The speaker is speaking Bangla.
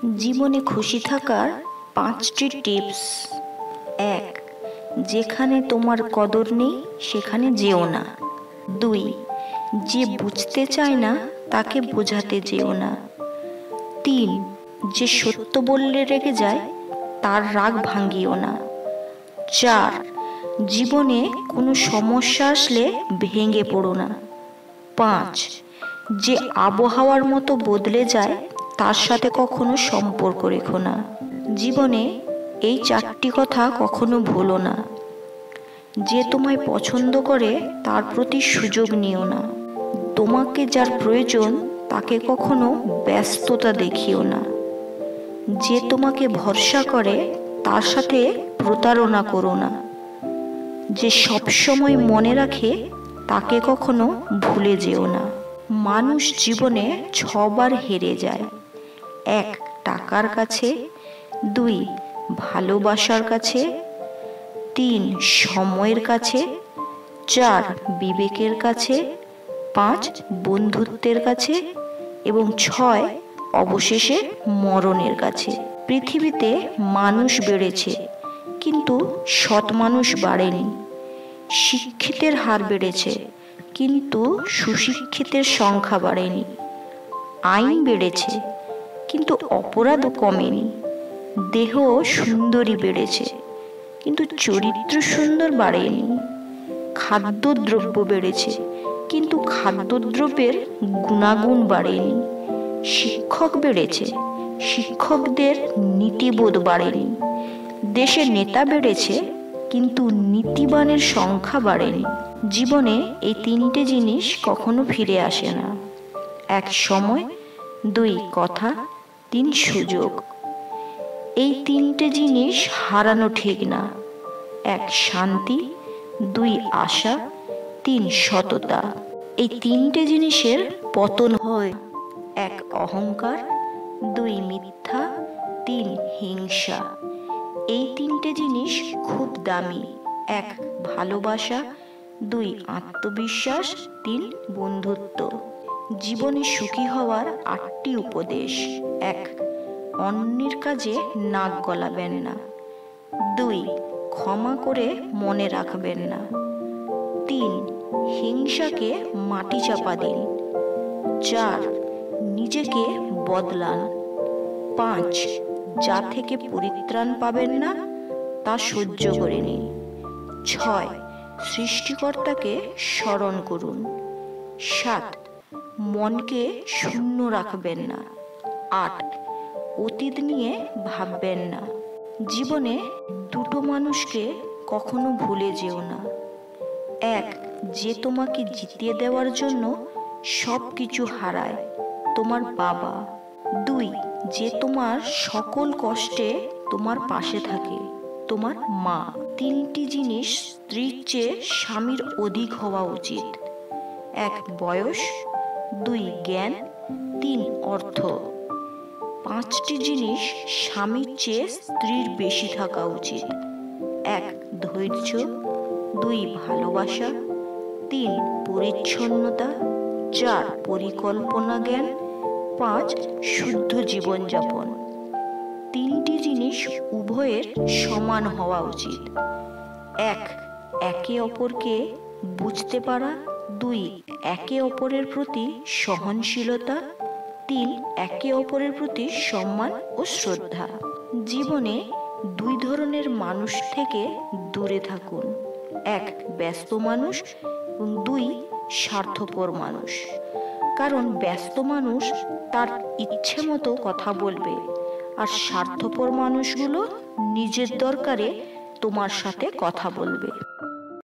জীবনে খুশি থাকার 5টি টিপস। 1. যেখানে তোমার কদর নেই সেখানে যেও না। 2. যে বুঝতে চায় না তাকে বোঝাতে যেও না। 3. যে সত্য বললে রেগে যায় তার রাগ ভাঙিও না। 4. জীবনে কোনো সমস্যা আসলে ভেঙে পড়ো না। 5. যে আবহাওয়ার মতো বদলে যায় তার সাথে কখনো সম্পর্ক রেখো না। জীবনে এই 4টি কথা কখনো ভুলো না। যে তোমায় পছন্দ করে তার প্রতি সুযোগ নিও না। তোমাকে যার প্রয়োজন তাকে কখনো ব্যস্ততা দেখিও না। যে তোমাকে ভরসা করে তার সাথে প্রতারণা করো না। যে সবসময় মনে রাখে তাকে কখনো ভুলে যেও না। মানুষ জীবনে 6 বার হেরে যায়। 1. টাকার কাছে, 2. ভালোবাসার কাছে, 3. সময়ের কাছে, 4. বিবেকের কাছে, 5. বন্ধুত্বের কাছে এবং 6. অবশেষে মরণের কাছে। পৃথিবীতে মানুষ বেড়েছে কিন্তু সৎ মানুষ বাড়েনি। শিক্ষিতের হার বেড়েছে কিন্তু সুশিক্ষিতের সংখ্যা বাড়েনি। আইন বেড়েছে কিন্তু অপরাধও কমেনি। দেহ সুন্দরী বেড়েছে কিন্তু চরিত্র সুন্দর বাড়েনি। খাদ্যদ্রব্য বেড়েছে কিন্তু খাদ্যদ্রব্যের গুণাগুণ বাড়েনি। শিক্ষক বেড়েছে, শিক্ষকদের নীতিবোধ বাড়েনি। দেশে নেতা বেড়েছে কিন্তু নীতিবানের সংখ্যা বাড়েনি। জীবনে এই 3টে জিনিস কখনো ফিরে আসে না। 1. সময়, 2. কথা, 3. সুযোগ। এই 3টে জিনিস হারানো ঠিক না। 1. শান্তি, 2. আশা, 3. সততা। এই 3টে জিনিসের পতন হয়। 1. অহংকার, 2. মিথ্যা, 3. হিংসা। এই 3টে জিনিস খুব দামি। 1. ভালোবাসা, 2. আত্মবিশ্বাস, 3. বন্ধুত্ব। জীবনে সুখী হওয়ার 8টি উপদেশ। 1. অন্যের কাজে নাক গলাবেন না। 2. ক্ষমা করে মনে রাখবেন না। 3. হিংসাকে মাটি চাপা দিন। 4. নিজেকে বদলান। 5. যা থেকে পরিত্রাণ পাবেন না তা সহ্য করে নিন। 6. সৃষ্টিকর্তাকে স্মরণ করুন। 7. মনকে শূন্য রাখবেন না। 8. অতীত নিয়ে ভাববেন না। জীবনে 2টো মানুষকে কখনো ভুলে যেও না। 1. যে তোমাকে জিতিয়ে দেওয়ার জন্য সব কিছু হারায়, তোমার বাবা। 2. যে তোমার সকল কষ্টে তোমার পাশে থাকে, তোমার মা। 3টি জিনিস স্ত্রীর চেয়ে স্বামীর অধিক হওয়া উচিত। 1. বয়স, 2. জ্ঞান, 3. অর্থ। 5টি জিনিস স্বামীর চেয়ে স্ত্রীর বেশি থাকা উচিত। 1. ধৈর্য, 2. ভালোবাসা, 3. পরিচ্ছন্নতা, 4. পরিকল্পনা জ্ঞান, 5. শুদ্ধ জীবনযাপন। 3টি জিনিস উভয়ের সমান হওয়া উচিত। 1. একে অপরকে বুঝতে পারা, 2. একে অপরের প্রতি সহনশীলতা, 3. একে অপরের প্রতি সম্মান ও শ্রদ্ধা। জীবনে 2 ধরনের মানুষ থেকে দূরে থাকুন। 1. ব্যস্ত মানুষ এবং 2. স্বার্থপর মানুষ। কারণ ব্যস্ত মানুষ তার ইচ্ছে মতো কথা বলবে আর স্বার্থপর মানুষগুলো নিজের দরকারে তোমার সাথে কথা বলবে।